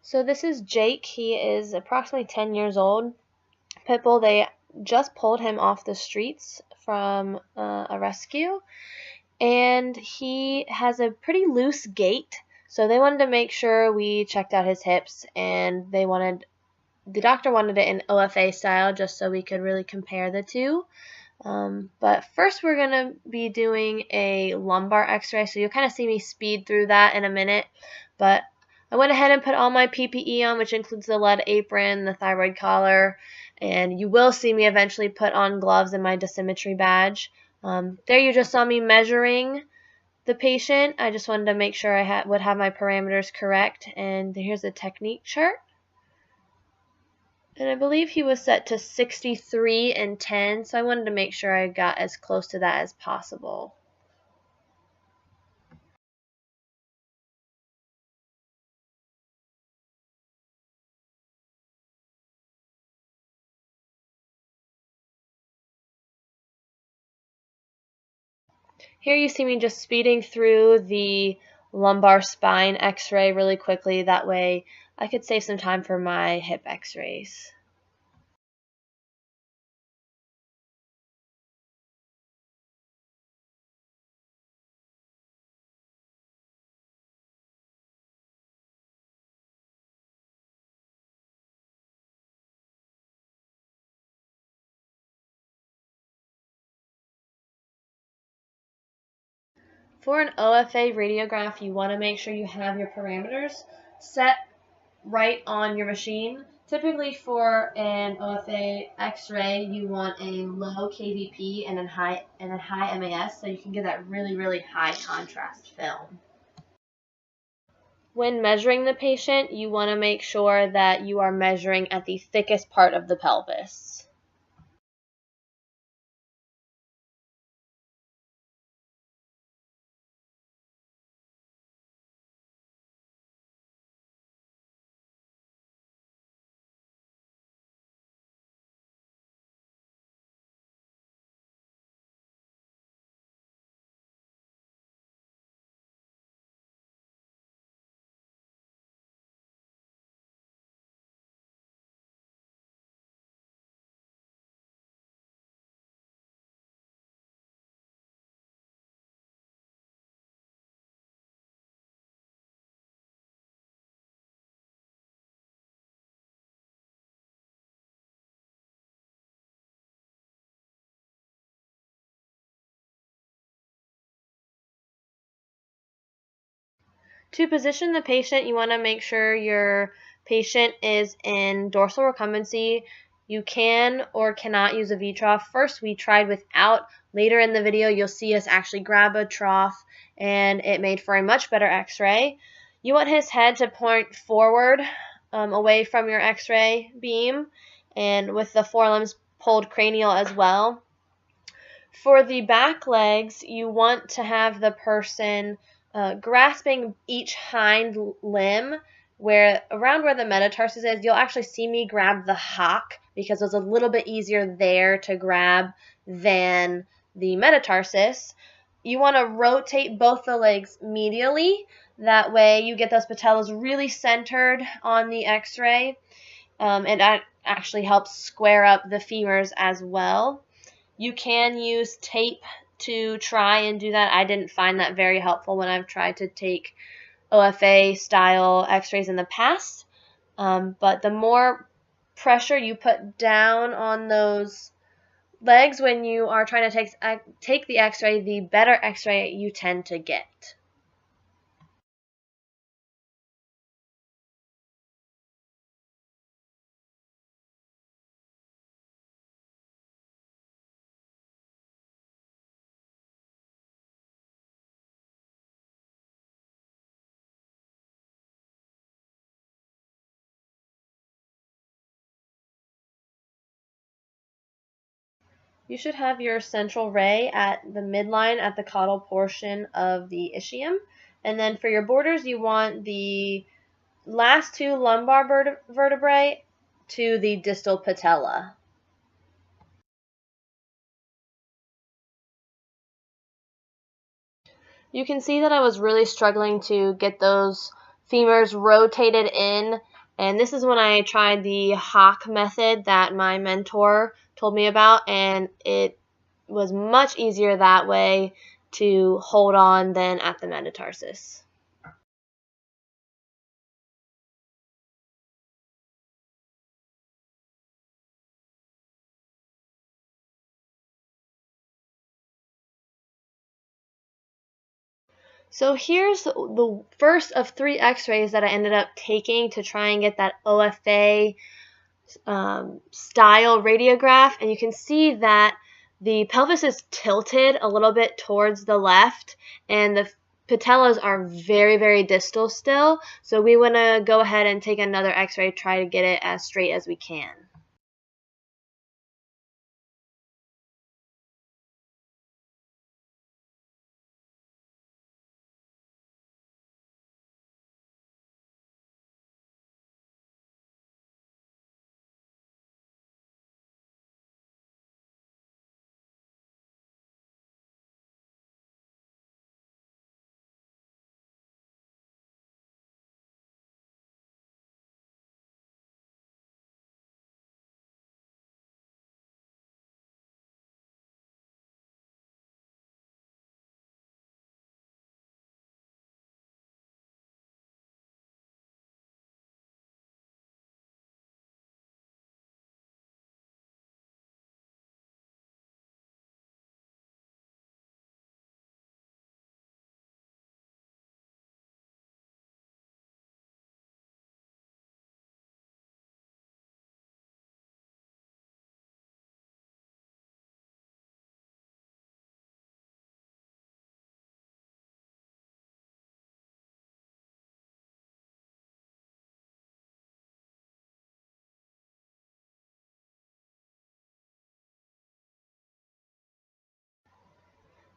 So this is Jake. He is approximately 10 years old. Pitbull, they just pulled him off the streets from a rescue, and he has a pretty loose gait. So they wanted to make sure we checked out his hips, and the doctor wanted it in OFA style just so we could really compare the two. But first we're going to be doing a lumbar x-ray, so you'll kind of see me speed through that in a minute. But I went ahead and put all my PPE on, which includes the lead apron, the thyroid collar, and you will see me eventually put on gloves and my dosimetry badge. There you just saw me measuring the patient. I just wanted to make sure I would have my parameters correct, and here's the technique chart. And I believe he was set to 63 and 10, so I wanted to make sure I got as close to that as possible. Here you see me just speeding through the lumbar spine x-ray really quickly. That way I could save some time for my hip x-rays. For an OFA radiograph, you want to make sure you have your parameters set right on your machine. Typically for an OFA x-ray, you want a low kVp and a high MAS, so you can get that really, really high contrast film. When measuring the patient, you want to make sure that you are measuring at the thickest part of the pelvis. To position the patient, you want to make sure your patient is in dorsal recumbency. You can or cannot use a V-trough. First, we tried without. Later in the video, you'll see us actually grab a trough, and it made for a much better x-ray. You want his head to point forward, away from your x-ray beam, and with the forelimbs pulled cranial as well. For the back legs, you want to have the person grasping each hind limb around where the metatarsus is. You'll actually see me grab the hock because it was a little bit easier there to grab than the metatarsus. You want to rotate both the legs medially. That way you get those patellas really centered on the x-ray, and that actually helps square up the femurs as well. You can use tape to try and do that. I didn't find that very helpful when I've tried to take OFA style x-rays in the past. But the more pressure you put down on those legs when you are trying to take the x-ray, the better x-ray you tend to get. You should have your central ray at the midline at the caudal portion of the ischium. And then for your borders, you want the last two lumbar vertebrae to the distal patella. You can see that I was really struggling to get those femurs rotated in And this is when I tried the Hawk method that my mentor told me about, and it was much easier that way to hold on than at the metatarsus. So here's the first of 3 x-rays that I ended up taking to try and get that OFA style radiograph, and you can see that the pelvis is tilted a little bit towards the left, and the patellas are very, very distal still, so we want to go ahead and take another x-ray, try to get it as straight as we can.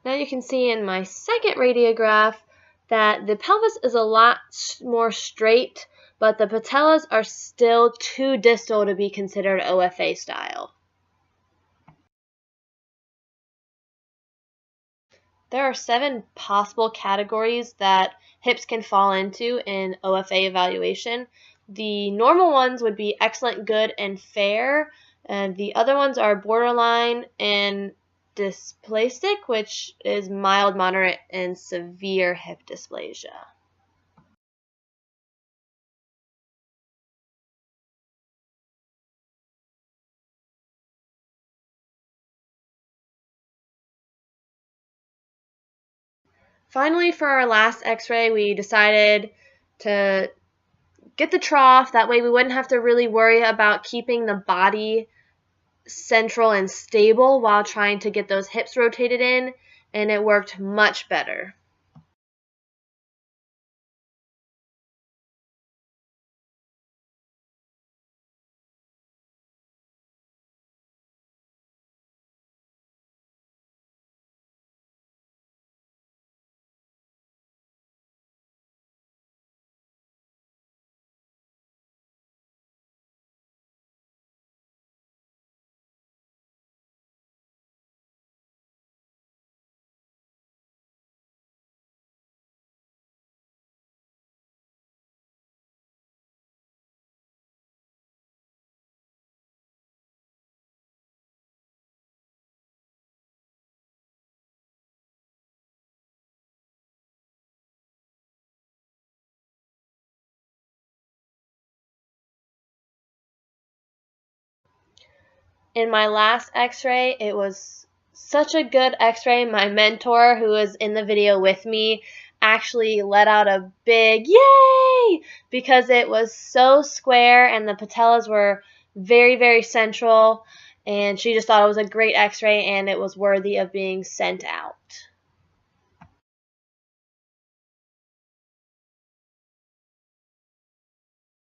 Now you can see in my second radiograph that the pelvis is a lot more straight, but the patellas are still too distal to be considered OFA style. There are 7 possible categories that hips can fall into in OFA evaluation. The normal ones would be excellent, good, and fair, and the other ones are borderline and dysplastic, which is mild, moderate, and severe hip dysplasia. Finally, for our last x-ray, we decided to get the trough. That way we wouldn't have to really worry about keeping the body central and stable while trying to get those hips rotated in, and it worked much better. In my last x-ray, it was such a good x-ray. My mentor, who was in the video with me, actually let out a big yay because it was so square and the patellas were very, very central, and she just thought it was a great x-ray and it was worthy of being sent out.